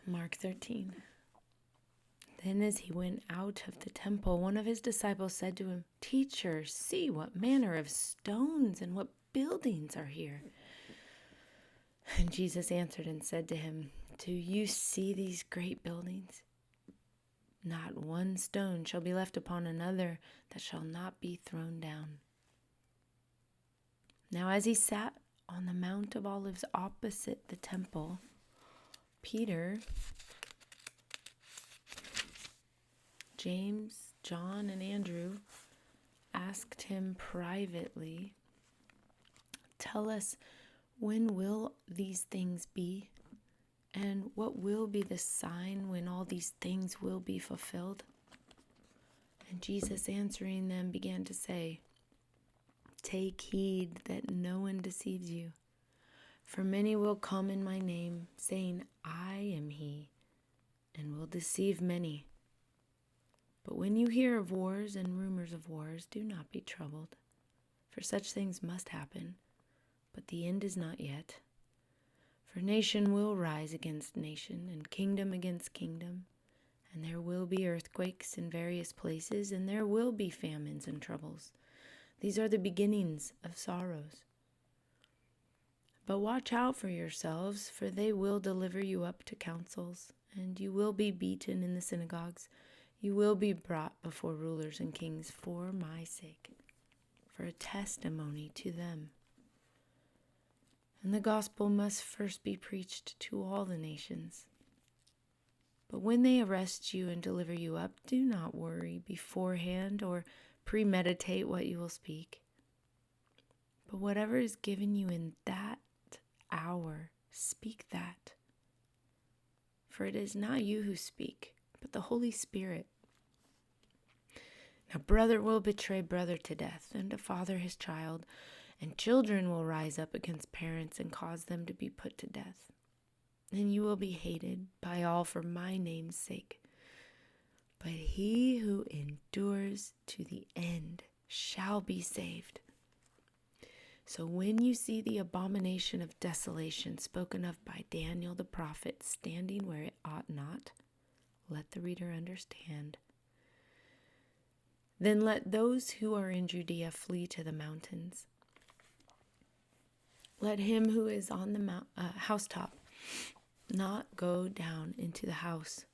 Mark 13. Then as he went out of the temple, one of his disciples said to him, "Teacher, see what manner of stones and what buildings are here." And Jesus answered and said to him, "Do you see these great buildings? Not one stone shall be left upon another that shall not be thrown down." Now as he sat on the Mount of Olives opposite the temple, Peter, James, John, and Andrew asked him privately, "Tell us, when will these things be? And what will be the sign when all these things will be fulfilled?" And Jesus answering them began to say, "Take heed that no one deceives you. For many will come in my name, saying, 'I am he,' and will deceive many. But when you hear of wars and rumors of wars, do not be troubled, for such things must happen, but the end is not yet. For nation will rise against nation, and kingdom against kingdom, and there will be earthquakes in various places, and there will be famines and troubles. These are the beginnings of sorrows. But watch out for yourselves, for they will deliver you up to councils, and you will be beaten in the synagogues. You will be brought before rulers and kings for my sake, for a testimony to them. And the gospel must first be preached to all the nations. But when they arrest you and deliver you up, do not worry beforehand or premeditate what you will speak. But whatever is given you in that hour, speak that. For it is not you who speak, but the Holy Spirit. Now brother will betray brother to death, and a father his child, and children will rise up against parents and cause them to be put to death. And you will be hated by all for my name's sake. But he who endures to the end shall be saved. So when you see the abomination of desolation spoken of by Daniel the prophet standing where it ought not, let the reader understand. Then let those who are in Judea flee to the mountains. Let him who is on the housetop not go down into the house,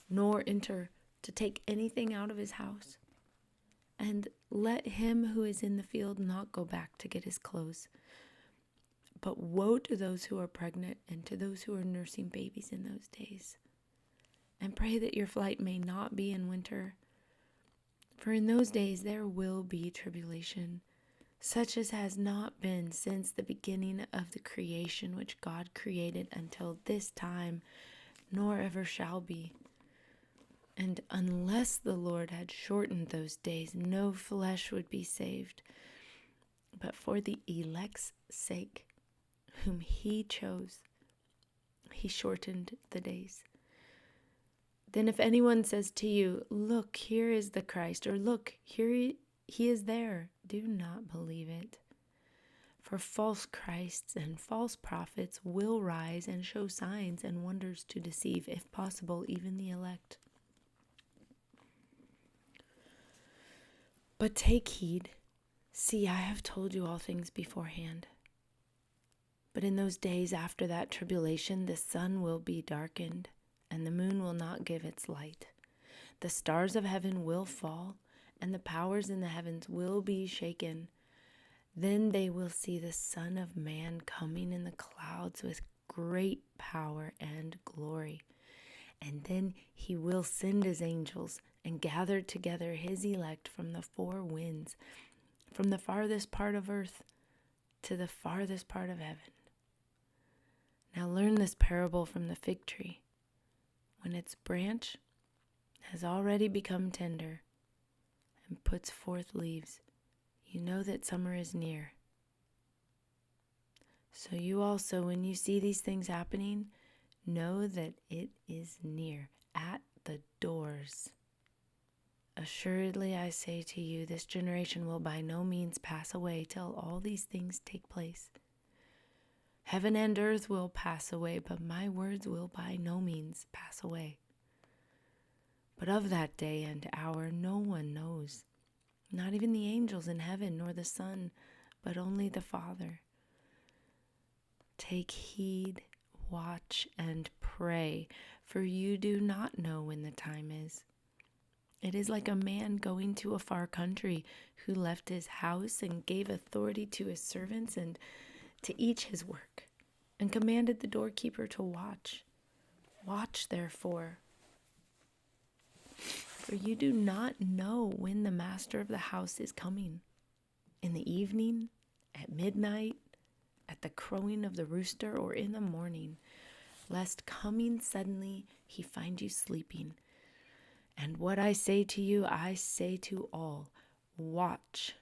nor enter to take anything out of his house. And let him who is in the field not go back to get his clothes. But woe to those who are pregnant and to those who are nursing babies in those days. And pray that your flight may not be in winter. For in those days there will be tribulation, such as has not been since the beginning of the creation which God created until this time, nor ever shall be. And unless the Lord had shortened those days, no flesh would be saved. But for the elect's sake, whom he chose, he shortened the days. Then if anyone says to you, 'Look, here is the Christ,' or 'Look, here he is there,' do not believe it. For false Christs and false prophets will rise and show signs and wonders to deceive, if possible, even the elect. But take heed. See, I have told you all things beforehand. But in those days after that tribulation, the sun will be darkened, and the moon will not give its light. The stars of heaven will fall, and the powers in the heavens will be shaken. Then they will see the Son of Man coming in the clouds with great power and glory. And then he will send his angels and gather together his elect from the four winds, from the farthest part of earth to the farthest part of heaven. Now learn this parable from the fig tree. When its branch has already become tender and puts forth leaves, you know that summer is near. So you also, when you see these things happening, know that it is near, at the doors. Assuredly, I say to you, this generation will by no means pass away till all these things take place. Heaven and earth will pass away, but my words will by no means pass away. But of that day and hour no one knows, not even the angels in heaven, nor the Son, but only the Father. Take heed, watch, and pray, for you do not know when the time is. It is like a man going to a far country, who left his house and gave authority to his servants and to each his work, and commanded the doorkeeper to watch. Watch, therefore, for you do not know when the master of the house is coming, in the evening, at midnight, at the crowing of the rooster, or in the morning, lest coming suddenly he find you sleeping. And what I say to you, I say to all, watch.